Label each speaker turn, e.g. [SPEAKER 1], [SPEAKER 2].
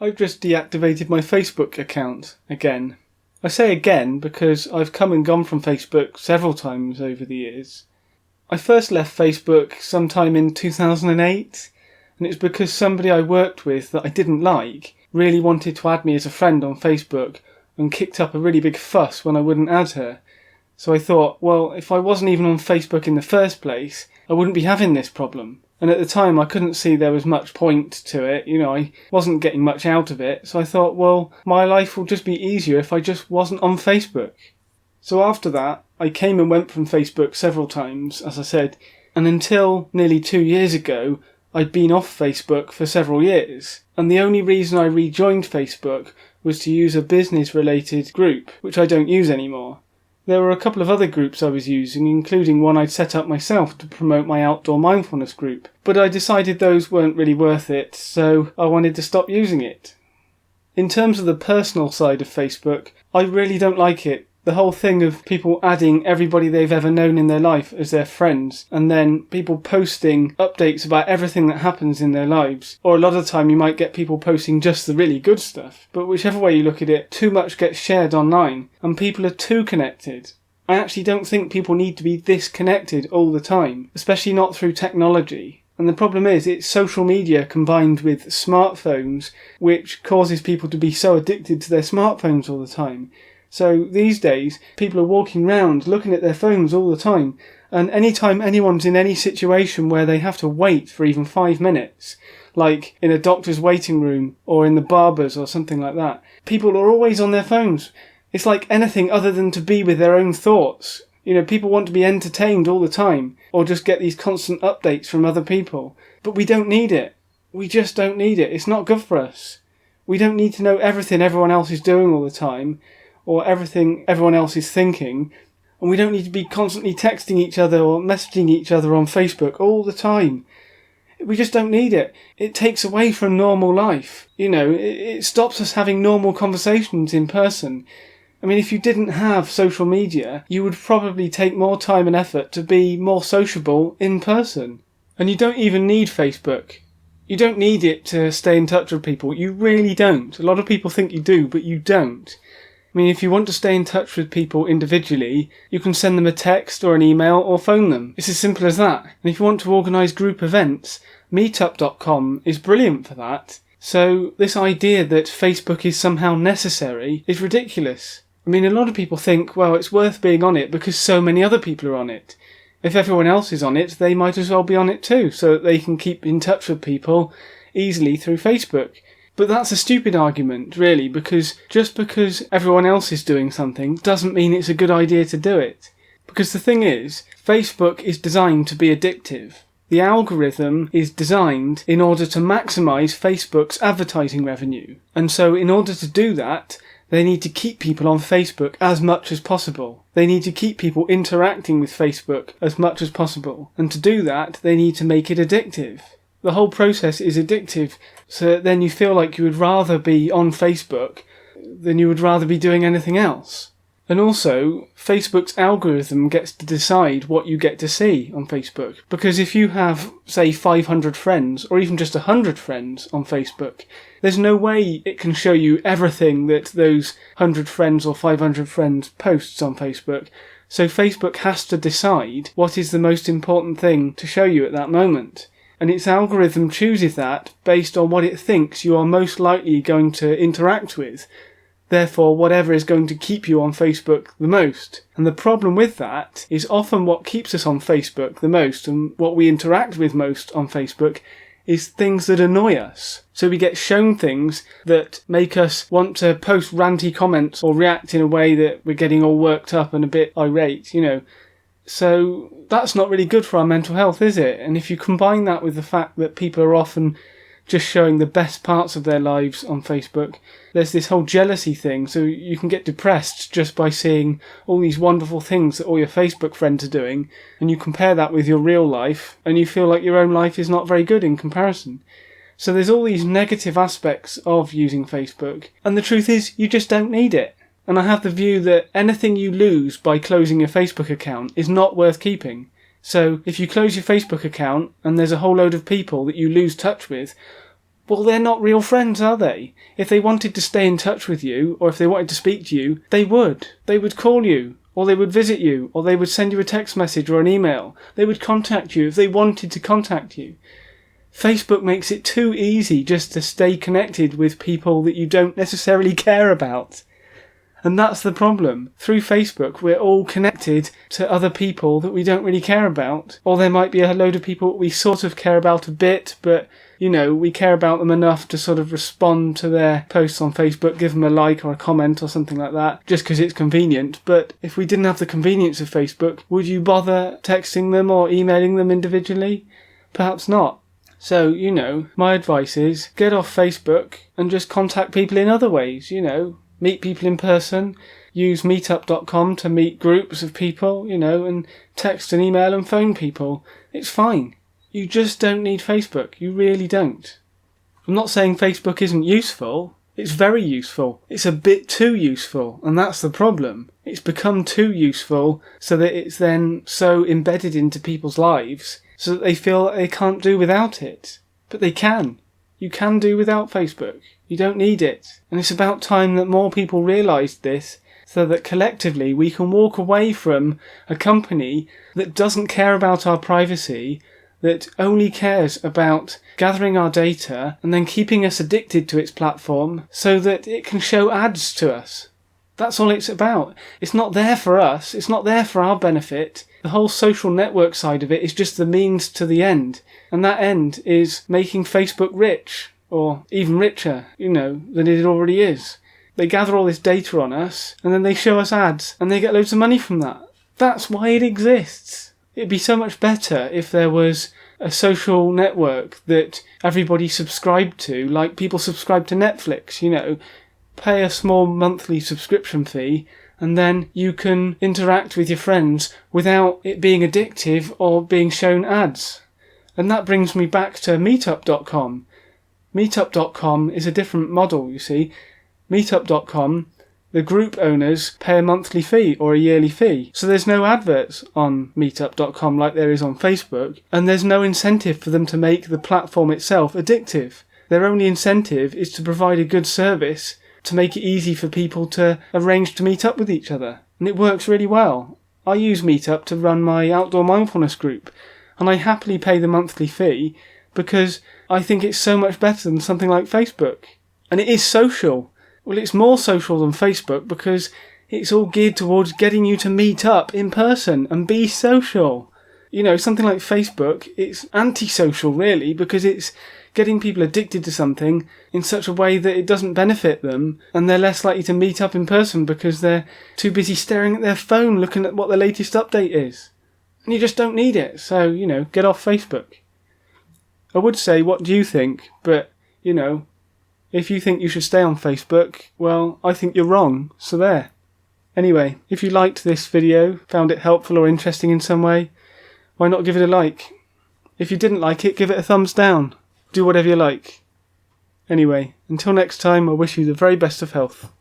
[SPEAKER 1] I've just deactivated my Facebook account again. I say again because I've come and gone from Facebook several times over the years. I first left Facebook sometime in 2008, and it's because somebody I worked with that I didn't like really wanted to add me as a friend on Facebook and kicked up a really big fuss when I wouldn't add her. So I thought, well, if I wasn't even on Facebook in the first place, I wouldn't be having this problem. And at the time I couldn't see there was much point to it, I wasn't getting much out of it, so I thought, well, my life will just be easier if I just wasn't on Facebook. So after that, I came and went from Facebook several times, as I said, and until nearly 2 years ago, I'd been off Facebook for several years. And the only reason I rejoined Facebook was to use a business-related group, which I don't use anymore. There were a couple of other groups I was using, including one I'd set up myself to promote my outdoor mindfulness group, but I decided those weren't really worth it, so I wanted to stop using it. In terms of the personal side of Facebook, I really don't like it. The whole thing of people adding everybody they've ever known in their life as their friends, and then people posting updates about everything that happens in their lives. Or a lot of the time you might get people posting just the really good stuff. But whichever way you look at it, too much gets shared online, and people are too connected. I actually don't think people need to be this connected all the time, especially not through technology. And the problem is, it's social media combined with smartphones, which causes people to be so addicted to their smartphones all the time. So these days, people are walking around looking at their phones all the time, and anytime anyone's in any situation where they have to wait for even 5 minutes, like in a doctor's waiting room or in the barber's or something like that, people are always on their phones. It's like anything other than to be with their own thoughts. People want to be entertained all the time, or just get these constant updates from other people. But we don't need it. We just don't need it. It's not good for us. We don't need to know everything everyone else is doing all the time, or everything everyone else is thinking, and we don't need to be constantly texting each other or messaging each other on Facebook all the time. We just don't need it. It takes away from normal life. It stops us having normal conversations in person. I mean, if you didn't have social media, you would probably take more time and effort to be more sociable in person. And you don't even need Facebook. You don't need it to stay in touch with people. You really don't. A lot of people think you do, but you don't. I mean, if you want to stay in touch with people individually, you can send them a text or an email or phone them. It's as simple as that. And if you want to organise group events, meetup.com is brilliant for that. So this idea that Facebook is somehow necessary is ridiculous. I mean, a lot of people think, well, it's worth being on it because so many other people are on it. If everyone else is on it, they might as well be on it too, so that they can keep in touch with people easily through Facebook. But that's a stupid argument, really, because just because everyone else is doing something doesn't mean it's a good idea to do it. Because the thing is, Facebook is designed to be addictive. The algorithm is designed in order to maximise Facebook's advertising revenue. And so in order to do that, they need to keep people on Facebook as much as possible. They need to keep people interacting with Facebook as much as possible. And to do that, they need to make it addictive. The whole process is addictive, so then you feel like you would rather be on Facebook than you would rather be doing anything else. And also, Facebook's algorithm gets to decide what you get to see on Facebook. Because if you have, say, 500 friends, or even just 100 friends on Facebook, there's no way it can show you everything that those 100 friends or 500 friends posts on Facebook. So Facebook has to decide what is the most important thing to show you at that moment. And its algorithm chooses that based on what it thinks you are most likely going to interact with. Therefore, whatever is going to keep you on Facebook the most. And the problem with that is often what keeps us on Facebook the most and what we interact with most on Facebook is things that annoy us. So we get shown things that make us want to post ranty comments or react in a way that we're getting all worked up and a bit irate, So that's not really good for our mental health, is it? And if you combine that with the fact that people are often just showing the best parts of their lives on Facebook, there's this whole jealousy thing, so you can get depressed just by seeing all these wonderful things that all your Facebook friends are doing, and you compare that with your real life, and you feel like your own life is not very good in comparison. So there's all these negative aspects of using Facebook, and the truth is, you just don't need it. And I have the view that anything you lose by closing your Facebook account is not worth keeping. So if you close your Facebook account and there's a whole load of people that you lose touch with, Well, they're not real friends, are they? If they wanted to stay in touch with you, or if they wanted to speak to you, they would. They would call you, or they would visit you, or they would send you a text message or an email. They would contact you if they wanted to contact you. Facebook makes it too easy just to stay connected with people that you don't necessarily care about. And that's the problem. Through Facebook, we're all connected to other people that we don't really care about. Or there might be a load of people we sort of care about a bit, but, we care about them enough to sort of respond to their posts on Facebook, give them a like or a comment or something like that, just because it's convenient. But if we didn't have the convenience of Facebook, would you bother texting them or emailing them individually? Perhaps not. So, my advice is get off Facebook and just contact people in other ways, Meet people in person, use meetup.com to meet groups of people, and text and email and phone people. It's fine. You just don't need Facebook. You really don't. I'm not saying Facebook isn't useful. It's very useful. It's a bit too useful, and that's the problem. It's become too useful so that it's then so embedded into people's lives so that they feel they can't do without it. But they can. You can do without Facebook. You don't need it. And it's about time that more people realise this so that collectively we can walk away from a company that doesn't care about our privacy, that only cares about gathering our data and then keeping us addicted to its platform so that it can show ads to us. That's all it's about. It's not there for us. It's not there for our benefit. The whole social network side of it is just the means to the end. And that end is making Facebook rich, or even richer, than it already is. They gather all this data on us, and then they show us ads, and they get loads of money from that. That's why it exists. It'd be so much better if there was a social network that everybody subscribed to, like people subscribe to Netflix, pay a small monthly subscription fee, and then you can interact with your friends without it being addictive or being shown ads. And that brings me back to meetup.com. Meetup.com is a different model, you see. Meetup.com, the group owners pay a monthly fee or a yearly fee. So there's no adverts on Meetup.com like there is on Facebook, and there's no incentive for them to make the platform itself addictive. Their only incentive is to provide a good service to make it easy for people to arrange to meet up with each other. And it works really well. I use Meetup to run my outdoor mindfulness group, and I happily pay the monthly fee because I think it's so much better than something like Facebook. And it is social. Well, it's more social than Facebook because it's all geared towards getting you to meet up in person and be social. Something like Facebook, it's antisocial really because it's getting people addicted to something in such a way that it doesn't benefit them, and they're less likely to meet up in person because they're too busy staring at their phone looking at what the latest update is. And you just don't need it, so, get off Facebook. I would say, what do you think? But, if you think you should stay on Facebook, well, I think you're wrong, so there. Anyway, if you liked this video, found it helpful or interesting in some way, why not give it a like? If you didn't like it, give it a thumbs down. Do whatever you like. Anyway, until next time, I wish you the very best of health.